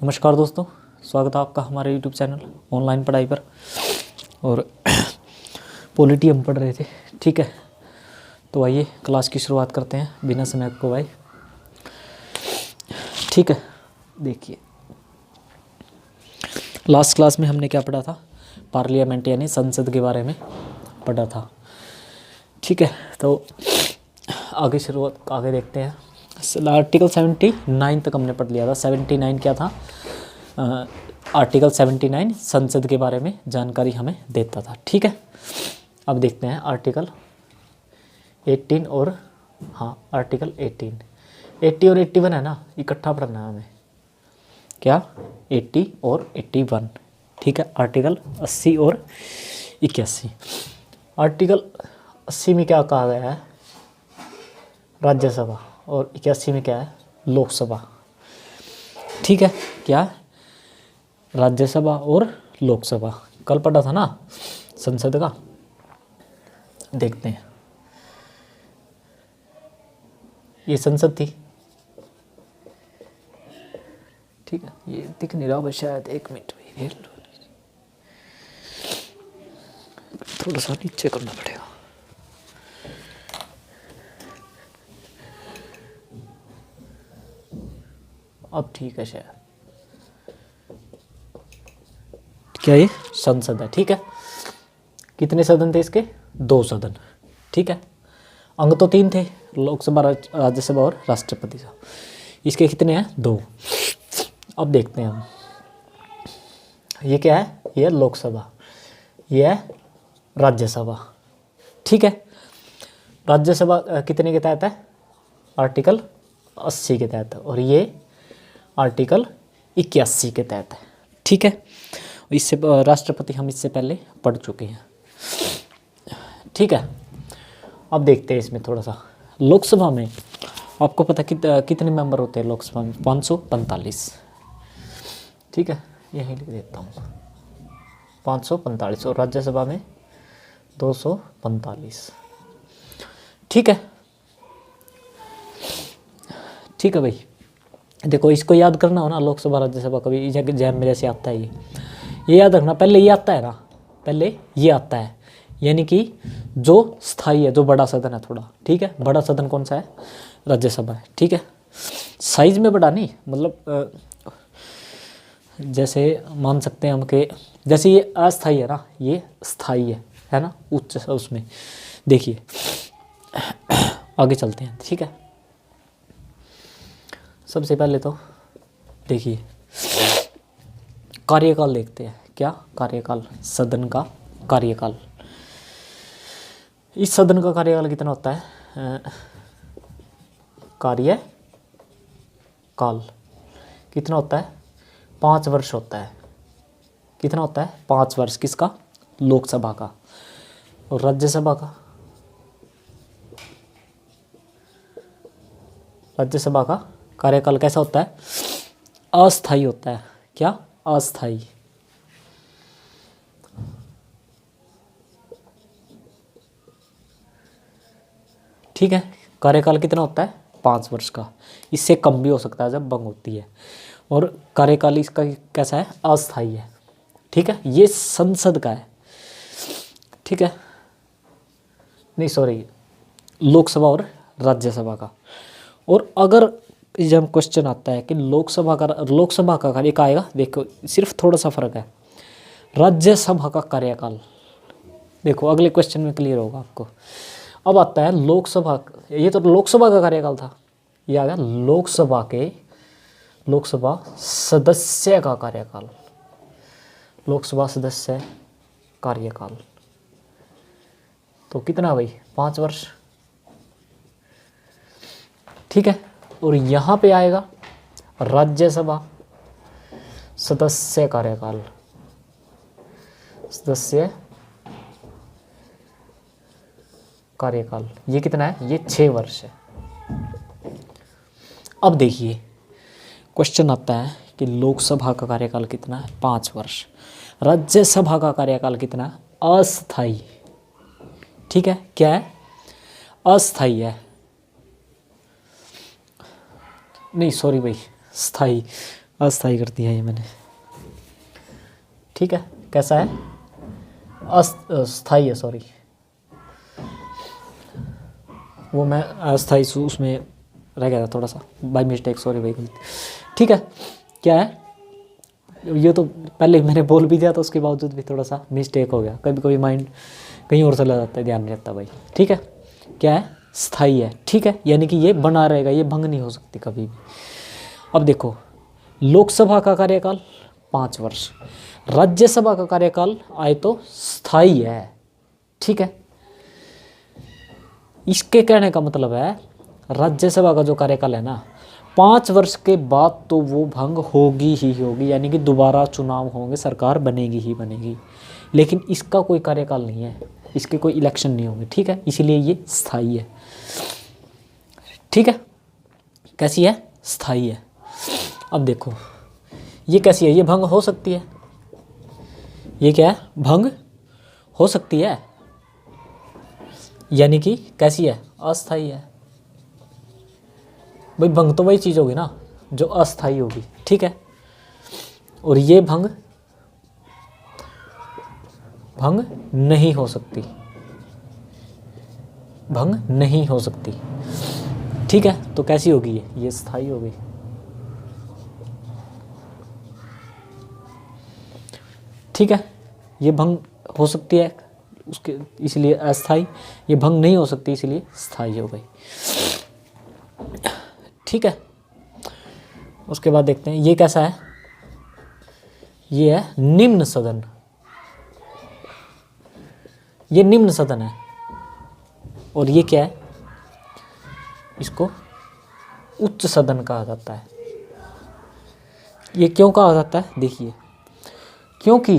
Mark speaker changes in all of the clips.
Speaker 1: नमस्कार दोस्तों, स्वागत है आपका हमारे YouTube चैनल ऑनलाइन पढ़ाई पर। और पॉलिटी हम पढ़ रहे थे, ठीक है। तो आइए क्लास की शुरुआत करते हैं बिना समय को भाई, ठीक है। देखिए लास्ट क्लास में हमने क्या पढ़ा था, पार्लियामेंट यानी संसद के बारे में पढ़ा था, ठीक है। तो आगे देखते हैं। आर्टिकल 79 तक हमने पढ़ लिया था। 79 क्या था? आर्टिकल 79 संसद के बारे में जानकारी हमें देता था, ठीक है। अब देखते हैं आर्टिकल 18 और आर्टिकल 80 और 81 है ना, इकट्ठा पढ़ना है हमें। क्या? 80 और 81, ठीक है। आर्टिकल 80 और 81। आर्टिकल 80 में क्या कहा गया है? राज्यसभा। और 81 में क्या है? लोकसभा, ठीक है। क्या? राज्यसभा और लोकसभा। कल पढ़ा था ना संसद का। देखते हैं, ये संसद थी, ठीक है। ये दिख नहीं रहा शायद, एक मिनट में थोड़ा सा नीचे करना पड़ेगा। अब ठीक है शायद। क्या ये संसद है, ठीक है। कितने सदन थे इसके? 2 सदन, ठीक है। अंग तो 3 थे, लोकसभा, राज्यसभा और राष्ट्रपति सभा। इसके कितने हैं? 2। अब देखते हैं हम, ये क्या है? ये है लोकसभा, ये है राज्यसभा, ठीक है। राज्यसभा कितने के तहत है? आर्टिकल 80 के तहत है, और ये आर्टिकल 81 के तहत है, ठीक है। इससे राष्ट्रपति हम इससे पहले पढ़ चुके हैं, ठीक है। अब देखते हैं इसमें थोड़ा सा। लोकसभा में आपको पता कितने मेंबर होते हैं लोकसभा में? 545, ठीक है। यहीं लिख देता हूँ 545। और राज्यसभा में 245, ठीक है। ठीक है भाई, देखो इसको याद करना हो ना, लोकसभा राज्यसभा, कभी एग्जाम में जैसे आता है ये याद रखना। पहले ये आता है ना, पहले ये आता है, यानी कि जो स्थायी है, जो बड़ा सदन है थोड़ा, ठीक है। बड़ा सदन कौन सा है? राज्यसभा है, ठीक है। साइज में बड़ा नहीं, मतलब जैसे मान सकते हैं हम कि जैसे ये अस्थाई है ना, ये स्थायी है ना, उच्च उसमें। देखिए आगे चलते हैं, ठीक है। सबसे पहले तो देखिए कार्यकाल देखते हैं। क्या कार्यकाल? सदन का कार्यकाल। इस सदन का कार्यकाल कितना होता है? कार्यकाल कितना होता है? 5 वर्ष होता है। कितना होता है? 5 वर्ष। किसका? लोकसभा का। और राज्यसभा का? राज्यसभा का कार्यकाल कैसा होता है? अस्थायी होता है। क्या? अस्थायी, ठीक है। कार्यकाल कितना होता है? 5 वर्ष का। इससे कम भी हो सकता है जब भंग होती है। और कार्यकाल इसका कैसा है? अस्थायी है, ठीक है। ये संसद का है, ठीक है। नहीं सॉरी, लोकसभा और राज्यसभा का। और अगर जब क्वेश्चन आता है कि लोकसभा का कार्य का आएगा, देखो सिर्फ थोड़ा सा फर्क है। राज्यसभा का कार्यकाल देखो अगले क्वेश्चन में क्लियर होगा आपको। अब आता है लोकसभा, ये तो लोकसभा का कार्यकाल था, ये आ गया लोकसभा सदस्य का कार्यकाल। लोकसभा सदस्य कार्यकाल तो कितना भाई? 5 वर्ष, ठीक है। और यहाँ पे आएगा राज्यसभा सदस्य कार्यकाल। सदस्य कार्यकाल ये कितना है? ये 6 वर्ष है। अब देखिए क्वेश्चन आता है कि लोकसभा का कार्यकाल कितना है? 5 वर्ष। राज्यसभा का कार्यकाल कितना है? अस्थायी, ठीक है। क्या है? अस्थायी है, नहीं सॉरी भाई, स्थायी। अस्थाई कर दिया ये मैंने, ठीक है। कैसा है? अस्थाई है, सॉरी, वो मैं अस्थाई उसमें रह गया था थोड़ा सा बाय मिस्टेक, सॉरी भाई, गलती। ठीक है, क्या है ये तो पहले मैंने बोल भी दिया था, उसके बावजूद भी थोड़ा सा मिस्टेक हो गया। कभी कभी माइंड कहीं और चला जाता है, ध्यान नहीं रहता भाई। ठीक है, क्या है? स्थाई है। ठीक है, यानी कि ये बना रहेगा, ये भंग नहीं हो सकती कभी भी। अब देखो, लोकसभा का कार्यकाल 5 वर्ष, राज्यसभा का कार्यकाल आए तो स्थाई है। ठीक है, इसके कहने का मतलब है राज्यसभा का जो कार्यकाल है ना, 5 वर्ष के बाद तो वो भंग होगी ही होगी, यानी कि दोबारा चुनाव होंगे, सरकार बनेगी ही बनेगी। लेकिन इसका कोई कार्यकाल नहीं है, इसके कोई इलेक्शन नहीं होंगे। ठीक है, इसीलिए ये स्थायी है। ठीक है, कैसी है? स्थायी है। अब देखो, ये कैसी है? ये भंग हो सकती है। ये क्या है? भंग हो सकती है, यानी कि कैसी है? अस्थायी है। भाई भंग तो वही चीज़ होगी ना जो अस्थायी होगी। ठीक है, और ये भंग नहीं हो सकती, भंग नहीं हो सकती। ठीक है, तो कैसी होगी ये स्थायी होगी। ठीक है, ये भंग हो सकती है उसके, इसलिए अस्थाई। ये भंग नहीं हो सकती, इसलिए स्थायी हो गई। ठीक है, उसके बाद देखते हैं ये कैसा है। ये है निम्न सदन। ये निम्न सदन है। और ये क्या है? इसको उच्च सदन कहा जाता है। ये क्यों कहा जाता है? देखिए, क्योंकि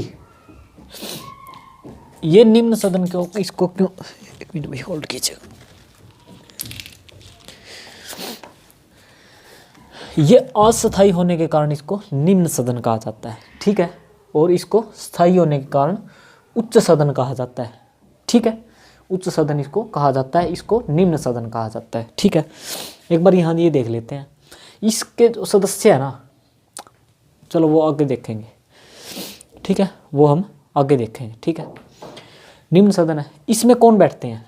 Speaker 1: ये निम्न सदन क्यों, इसको क्यों, एक मिनट भाई होल्ड कीजिएगा। ये अस्थायी होने के कारण इसको निम्न सदन कहा जाता है। ठीक है, और इसको स्थायी होने के कारण उच्च सदन कहा जाता है। ठीक है, उच्च सदन इसको कहा जाता है, इसको निम्न सदन कहा जाता है। ठीक है, एक बार यहाँ ये देख लेते हैं। इसके जो सदस्य है ना, चलो वो आगे देखेंगे। ठीक है, वो हम आगे देखेंगे। ठीक है, निम्न सदन है, इसमें कौन बैठते हैं?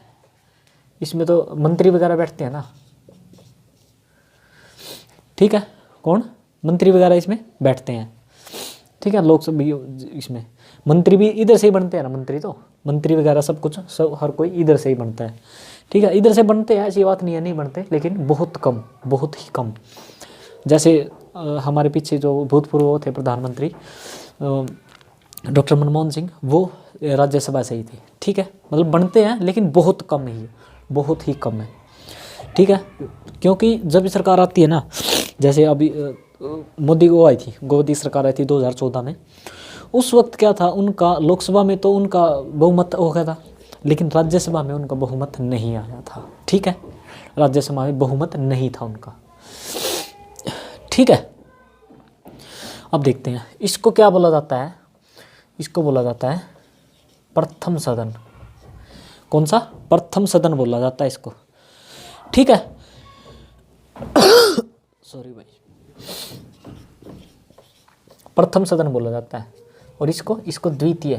Speaker 1: इसमें तो मंत्री वगैरह बैठते हैं ना। ठीक है, कौन? मंत्री वगैरह इसमें बैठते हैं। ठीक है, लोकसभा इसमें मंत्री भी इधर से ही बनते हैं ना। मंत्री वगैरह सब कुछ, सब हर कोई इधर से ही बनता है। ठीक है, इधर से बनते हैं, ऐसी बात नहीं है नहीं बनते, लेकिन बहुत कम, बहुत ही कम। जैसे हमारे पीछे जो भूतपूर्व थे प्रधानमंत्री डॉक्टर मनमोहन सिंह, वो राज्यसभा से ही थे। ठीक है, मतलब बनते हैं लेकिन बहुत कम ही, बहुत ही कम है। ठीक है, क्योंकि जब सरकार आती है ना, जैसे अभी मोदी को आई थी, मोदी सरकार आई थी 2014 में, उस वक्त क्या था, उनका लोकसभा में तो उनका बहुमत हो गया था, लेकिन राज्यसभा में उनका बहुमत नहीं आया था। ठीक है, राज्यसभा में बहुमत नहीं था उनका। ठीक है, अब देखते हैं इसको क्या बोला जाता है। इसको बोला जाता है प्रथम सदन। कौन सा? प्रथम सदन बोला जाता है इसको। ठीक है, सॉरी भाई, प्रथम सदन बोला जाता है। और इसको द्वितीय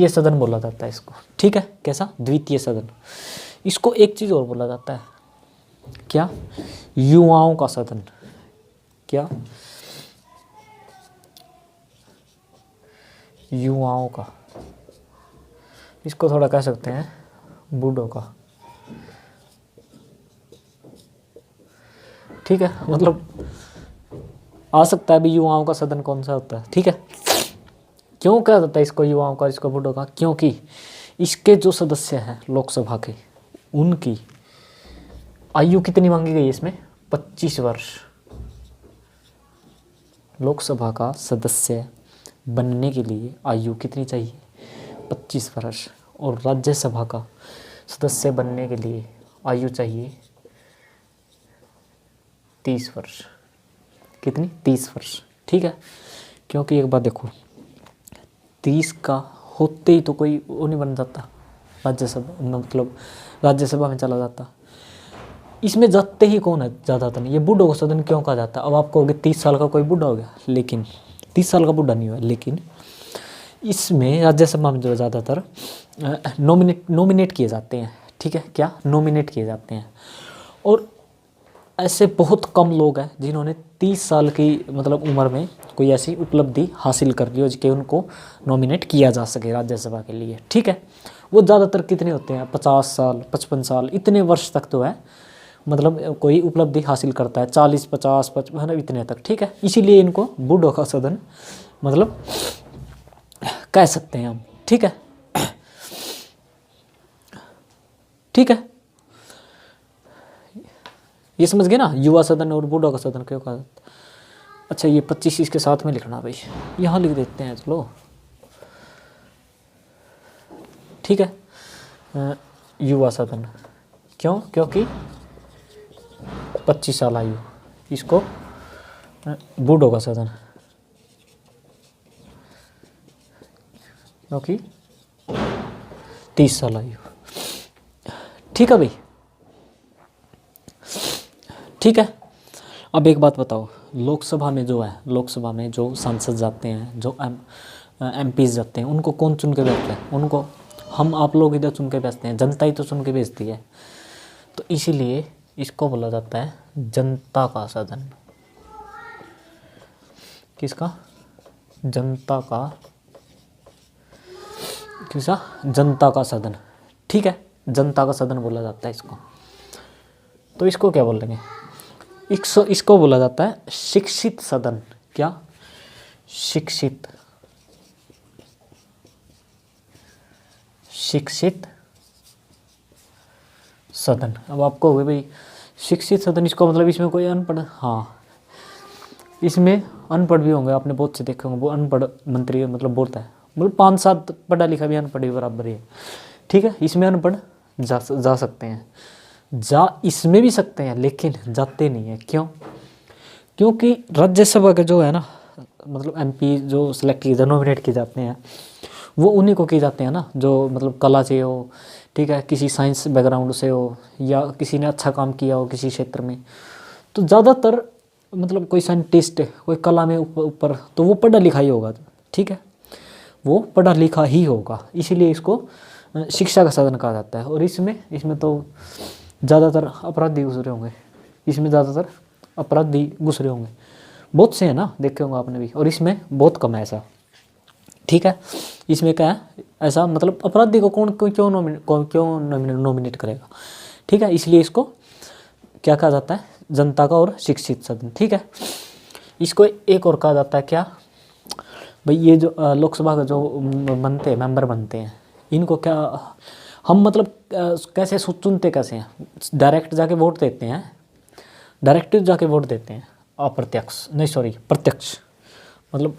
Speaker 1: सदन बोला जाता है इसको। ठीक है, कैसा? द्वितीय सदन। इसको एक चीज और बोला जाता है, क्या? युवाओं का सदन। क्या? युवाओं का। इसको थोड़ा कह सकते हैं बूढ़ों का। ठीक है, मतलब आ सकता है भी युवाओं का सदन कौन सा होता है। ठीक है, क्यों कहा जाता है इसको युवाओं का, इसको बूढ़ों का? क्योंकि इसके जो सदस्य हैं लोकसभा के, उनकी आयु कितनी मांगी गई है इसमें? 25 वर्ष। लोकसभा का सदस्य बनने के लिए आयु कितनी चाहिए? 25 वर्ष। और राज्यसभा का सदस्य बनने के लिए आयु चाहिए 30 वर्ष। कितनी? 30 वर्ष। ठीक है, क्योंकि एक बात देखो, 30 का होते ही तो कोई वो नहीं बन जाता राज्यसभा, मतलब राज्यसभा में चला जाता। इसमें जाते ही कौन है ज़्यादातर, ये बूढ़ों का सदन क्यों कहा जाता है। अब आप कहोगे 30 साल का कोई बूढ़ा हो गया, लेकिन 30 साल का बूढ़ा नहीं हुआ, लेकिन इसमें राज्यसभा में जो ज़्यादातर नॉमिनेट किए जाते हैं, ठीक है, क्या नॉमिनेट किए जाते हैं। और ऐसे बहुत कम लोग हैं जिन्होंने 30 साल की मतलब उम्र में कोई ऐसी उपलब्धि हासिल कर ली हो कि उनको नॉमिनेट किया जा सके राज्यसभा के लिए, ठीक है। वो ज़्यादातर कितने होते हैं, 50 साल 55 साल इतने वर्ष तक तो है, मतलब कोई उपलब्धि हासिल करता है 40 50 55 इतने तक, ठीक है। इसीलिए इनको बूढ़ों का सदन मतलब कह सकते हैं हम, ठीक है, ठीक है। ये समझ गए ना, युवा सदन और बूढ़ों का सदन क्यों कहा जाता है। अच्छा ये 25 इसके साथ में लिखना भाई, यहाँ लिख देते हैं चलो, ठीक है। युवा सदन क्यों, क्योंकि 25 साल आयु, इसको बूढ़ों का सदन क्योंकि 30 साल आयु, ठीक है भाई, ठीक है। अब एक बात बताओ, लोकसभा में जो है, लोकसभा में जो सांसद जाते हैं, जो एमपीज जाते हैं, उनको कौन चुन के भेजते हैं, उनको हम आप लोग इधर चुन के भेजते हैं, जनता ही तो चुन के भेजती है। तो इसीलिए इसको बोला जाता है जनता का सदन। किसका, जनता का, किसका, जनता का सदन, ठीक है, जनता का सदन बोला जाता है इसको। तो इसको क्या बोलेंगे, इसको बोला जाता है शिक्षित सदन। क्या, शिक्षित, शिक्षित सदन। अब आपको होगा भाई शिक्षित सदन, इसको मतलब इसमें कोई अनपढ़, हाँ इसमें अनपढ़ भी होंगे, आपने बहुत से देखे होंगे, वो अनपढ़ मंत्री मतलब बोलता है, मतलब 5-7 पढ़ा लिखा भी अनपढ़ भी बराबर ही है, ठीक है। इसमें अनपढ़ जा सकते हैं, इसमें भी सकते हैं, लेकिन जाते नहीं है, क्यों, क्योंकि राज्यसभा के जो है ना, मतलब एमपी जो सिलेक्ट किए, नॉमिनेट किए जाते हैं, वो उन्हीं को किए जाते हैं ना जो मतलब कला से हो, ठीक है, किसी साइंस बैकग्राउंड से हो, या किसी ने अच्छा काम किया हो किसी क्षेत्र में। तो ज़्यादातर मतलब कोई साइंटिस्ट, कोई कला में ऊपर तो वो पढ़ा लिखा ही होगा, ठीक है, वो पढ़ा लिखा ही होगा, इसीलिए इसको शिक्षा का साधन कहा जाता है। और इसमें तो ज़्यादातर अपराधी घुस रहे होंगे, इसमें ज़्यादातर अपराधी घुस रहे होंगे, बहुत से हैं ना, देखे होंगे आपने भी, और इसमें बहुत कम है ऐसा, ठीक है। इसमें क्या है ऐसा, मतलब अपराधी को क्यों नॉमिनेट करेगा, ठीक है। इसलिए इसको क्या कहा जाता है, जनता का और शिक्षित सदन, ठीक है। इसको एक और कहा जाता है क्या भाई, ये जो लोकसभा का जो बनते हैं, मेंबर बनते हैं, इनको क्या हम मतलब कैसे चुनते कैसे हैं, डायरेक्ट जाके वोट देते हैं, डायरेक्ट जाके वोट देते हैं, अप्रत्यक्ष नहीं सॉरी प्रत्यक्ष, मतलब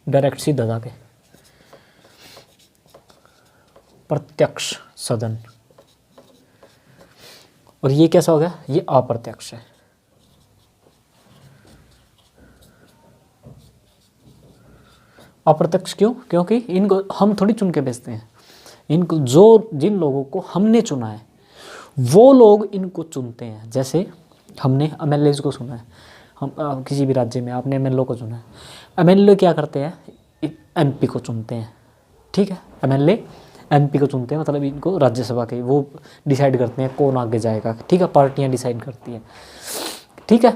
Speaker 1: डायरेक्ट सीधा जाके, प्रत्यक्ष सदन। और ये कैसा हो गया, ये अप्रत्यक्ष है, अप्रत्यक्ष क्यों, क्योंकि इनको हम थोड़ी चुन के भेजते हैं, इनको जिन लोगों को हमने चुना है वो लोग इनको चुनते हैं। जैसे हमने एमएलए को चुना है, हम किसी भी राज्य में आपने एमएलए को चुना है, एमएलए क्या करते हैं, एमपी को चुनते हैं, ठीक है, एमएलए एमपी को चुनते हैं, मतलब इनको राज्यसभा के वो डिसाइड करते हैं कौन आगे जाएगा, ठीक है, पार्टियां डिसाइड करती हैं, ठीक है,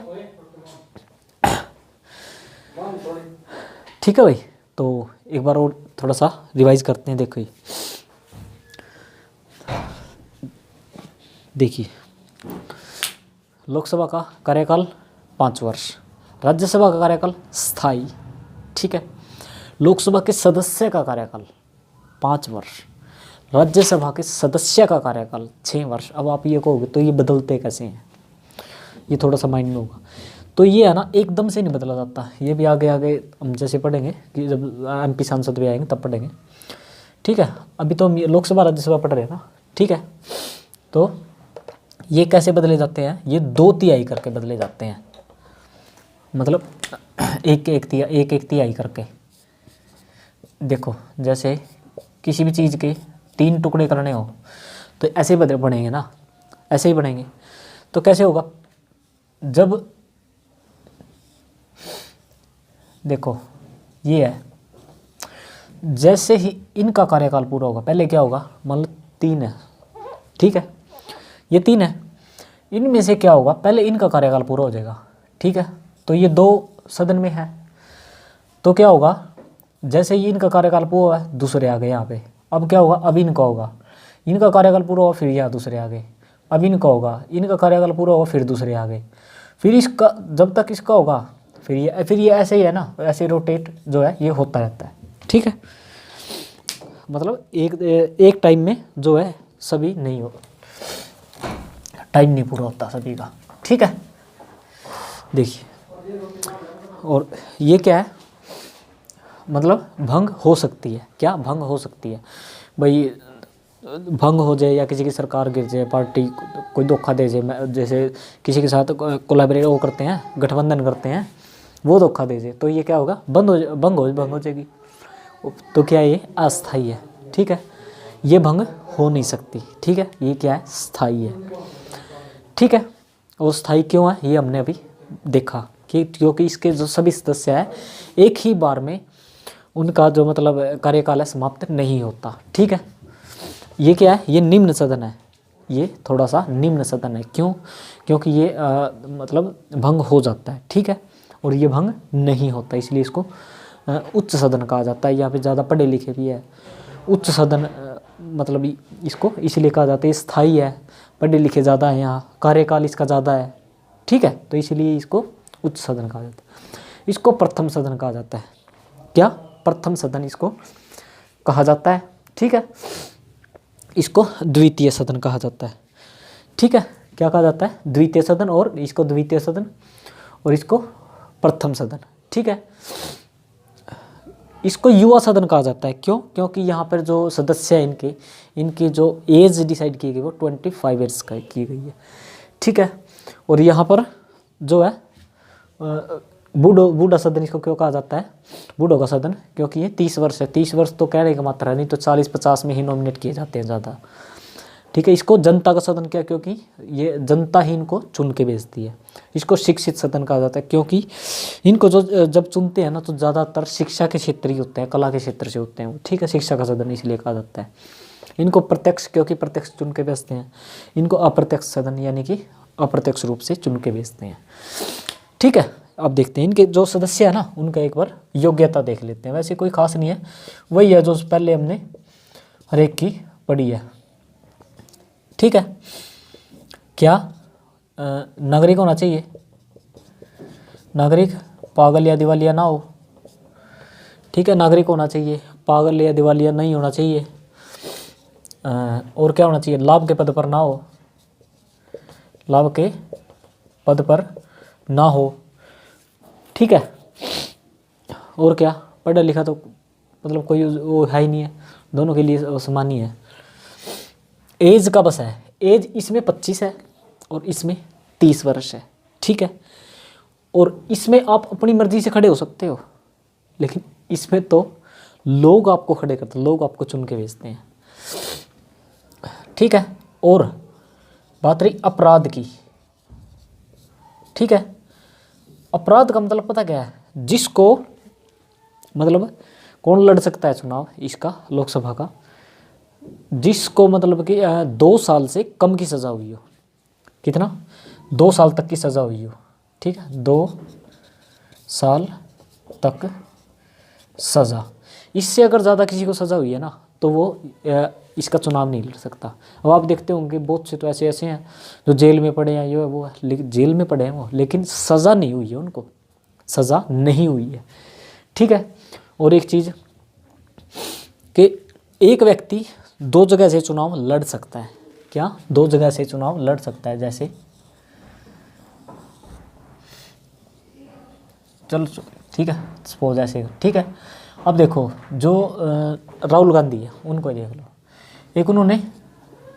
Speaker 1: ठीक है भाई। तो एक बार और थोड़ा सा रिवाइज करते हैं, देखिए लोकसभा का कार्यकाल 5 वर्ष, राज्यसभा का कार्यकाल स्थायी, ठीक है, लोकसभा के सदस्य का कार्यकाल 5 वर्ष, राज्यसभा के सदस्य का कार्यकाल 6 वर्ष। अब आप ये कहोगे तो ये बदलते कैसे हैं, ये थोड़ा सा माइंड में होगा। तो ये है ना एकदम से नहीं बदला जाता, ये भी आगे आगे हम जैसे पढ़ेंगे कि जब एमपी सांसद भी आएंगे तब पढ़ेंगे, ठीक है। अभी तो हम लोकसभा राज्यसभा पढ़ रहे हैं ना, ठीक है। तो ये कैसे बदले जाते हैं, ये 2/3 करके बदले जाते हैं, मतलब एक तिहाई करके। देखो जैसे किसी भी चीज़ के 3 टुकड़े करने हो तो ऐसे ही बनेंगे ना, ऐसे ही बनेंगे। तो कैसे होगा, जब देखो ये है, जैसे ही इनका कार्यकाल पूरा होगा, पहले क्या होगा, मान लो 3 है, ठीक है, ये 3 है, इनमें से क्या होगा, पहले इनका कार्यकाल पूरा हो जाएगा, ठीक है। तो ये 2 सदन में है, तो क्या होगा, जैसे ही इनका कार्यकाल पूरा हुआ है, दूसरे आ गए यहाँ पे, अब क्या होगा, अब इनका होगा, इनका कार्यकाल पूरा हुआ, फिर यहाँ दूसरे आ गए, अब इनका होगा, इनका कार्यकाल पूरा हुआ, फिर दूसरे आ गए, फिर इसका, जब तक इसका होगा, फिर ये ऐसे ही है ना, ऐसे रोटेट जो है ये होता रहता है, ठीक है। मतलब एक टाइम में जो है सभी नहीं हो, टाइम नहीं पूरा होता सभी का, ठीक है। देखिए, और ये क्या है, मतलब भंग हो सकती है, क्या भंग हो सकती है भाई, भंग हो जाए या किसी की सरकार गिर जाए, पार्टी कोई धोखा दे जाए, जैसे किसी के साथ कोलैबोरेट वो करते हैं, गठबंधन करते हैं, वो धोखा दे जाए, तो ये क्या होगा, भंग हो जाएगी, तो क्या ये अस्थाई है, ठीक है, ये भंग हो नहीं सकती, ठीक है, ये क्या है, स्थाई है, ठीक है। और स्थाई क्यों है, ये हमने अभी देखा कि क्योंकि इसके जो सभी सदस्य हैं एक ही बार में उनका जो मतलब कार्यकाल है समाप्त नहीं होता, ठीक है। ये क्या है, ये निम्न सदन है, ये थोड़ा सा निम्न सदन है, क्यों, क्योंकि ये मतलब भंग हो जाता है, ठीक है, और ये भंग नहीं होता, इसलिए इसको उच्च सदन कहा जाता है। यहाँ पे ज़्यादा पढ़े लिखे भी है, उच्च सदन मतलब इसको इसलिए कहा जाता है, स्थायी है, पढ़े लिखे ज़्यादा है, यहाँ कार्यकाल इसका ज़्यादा है, ठीक है, तो इसलिए इसको उच्च सदन कहा जाता है। इसको प्रथम सदन कहा जाता है, क्या, प्रथम सदन इसको कहा जाता है, ठीक है। इसको द्वितीय सदन कहा जाता है, ठीक है, क्या कहा जाता है, द्वितीय सदन, और इसको द्वितीय सदन और इसको प्रथम सदन, ठीक है। इसको युवा सदन कहा जाता है, क्यों, क्योंकि यहाँ पर जो सदस्य हैं इनकी जो एज डिसाइड की गई वो 25 ईयर्स का की गई है, ठीक है। और यहाँ पर जो है बूढ़ा सदन इसको क्यों कहा जाता है, बूढ़ों का सदन, क्योंकि ये 30 वर्ष है, 30 वर्ष तो कहने का मात्रा है, नहीं तो 40-50 में ही नॉमिनेट किए जाते हैं ज़्यादा, ठीक है। इसको जनता का सदन क्या, क्योंकि ये जनता ही इनको चुन के भेजती है। इसको शिक्षित सदन कहा जाता है, क्योंकि इनको जो जब चुनते हैं ना, तो ज़्यादातर शिक्षा के क्षेत्र ही होते हैं, कला के क्षेत्र से होते हैं वो, ठीक है, शिक्षा का सदन इसलिए कहा जाता है। इनको प्रत्यक्ष, क्योंकि प्रत्यक्ष चुन के भेजते हैं, इनको अप्रत्यक्ष सदन यानी कि अप्रत्यक्ष रूप से चुन के भेजते हैं, ठीक है। अब देखते हैं इनके जो सदस्य है ना, उनका एक बार योग्यता देख लेते हैं। वैसे कोई खास नहीं है, वही है जो पहले हमने हर एक की पढ़ी है, ठीक है। क्या नागरिक होना चाहिए, नागरिक पागल या दिवालिया ना हो, ठीक है, नागरिक होना चाहिए, पागल या दिवालिया नहीं होना चाहिए, और क्या होना चाहिए, लाभ के पद पर ना हो, लाभ के पद पर ना हो, ठीक है। और क्या, पढ़ा लिखा तो मतलब कोई वो है ही नहीं है, दोनों के लिए समान ही है। एज का बस है, एज इसमें 25 है और इसमें 30 वर्ष है, ठीक है। और इसमें आप अपनी मर्जी से खड़े हो सकते हो, लेकिन इसमें तो लोग आपको खड़े करते, लोग आपको चुन के भेजते हैं, ठीक है। और बात रही अपराध की, ठीक है। अपराध का मतलब पता क्या है, जिसको मतलब कौन लड़ सकता है चुनाव इसका, लोकसभा का, जिसको मतलब कि 2 साल से कम की सज़ा हुई हो, कितना, 2 साल तक की सज़ा हुई हो, ठीक है, 2 साल तक सज़ा, इससे अगर ज़्यादा किसी को सज़ा हुई है ना, तो वो इसका चुनाव नहीं लड़ सकता। अब आप देखते होंगे बहुत से तो ऐसे हैं जो जेल में पड़े हैं, ये वो है, लेकिन जेल में पड़े हैं वो, लेकिन सज़ा नहीं हुई है, उनको सज़ा नहीं हुई है, ठीक है। और एक चीज़ कि एक व्यक्ति 2 जगह से चुनाव लड़ सकता है, क्या, 2 जगह से चुनाव लड़ सकता है, जैसे चलो ठीक है, सपोज ऐसे, ठीक है। अब देखो जो राहुल गांधी है उनको देख लो, एक उन्होंने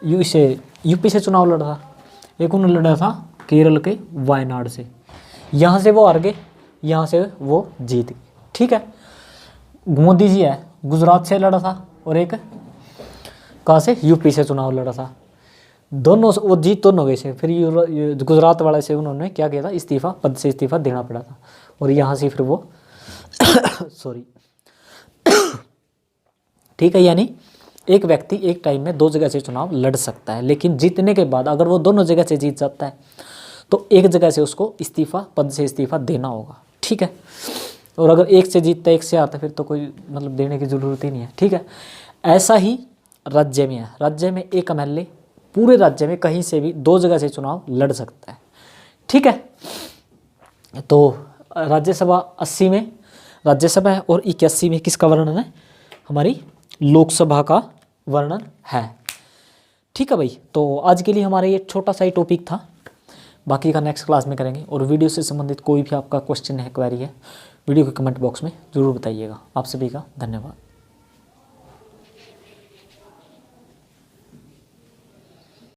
Speaker 1: यूपी से चुनाव लड़ा था, एक उन्होंने लड़ा था केरल के वायनाड से, यहाँ से वो हार गए, यहाँ से वो जीत गए, ठीक है। मोदी जी है गुजरात से लड़ा था, और एक कहाँ से, यूपी से चुनाव लड़ा था, दोनों वो जीत दोनों गए से, फिर ये गुजरात वाले से उन्होंने क्या किया था, इस्तीफा, पद से इस्तीफा देना पड़ा था। और यहाँ से फिर वो सॉरी ठीक है, यानी एक व्यक्ति एक टाइम में दो जगह से चुनाव लड़ सकता है, लेकिन जीतने के बाद अगर वो दोनों जगह से जीत जाता है तो एक जगह से उसको इस्तीफा, पद से इस्तीफा देना होगा, ठीक है। और अगर एक से जीतता है एक से हारता है फिर तो कोई मतलब देने की ज़रूरत ही नहीं है, ठीक है। ऐसा ही राज्य में है, राज्य में एक MLA पूरे राज्य में कहीं से भी दो जगह से चुनाव लड़ सकता है, ठीक है। तो राज्यसभा 80 में राज्यसभा है और 81 में किसका वर्णन है, हमारी लोकसभा का वर्णन है, ठीक है भाई। तो आज के लिए हमारा ये छोटा सा ही टॉपिक था, बाकी का नेक्स्ट क्लास में करेंगे। और वीडियो से संबंधित कोई भी आपका क्वेश्चन है, क्वेरी है, वीडियो के कमेंट बॉक्स में ज़रूर बताइएगा। आप सभी का धन्यवाद।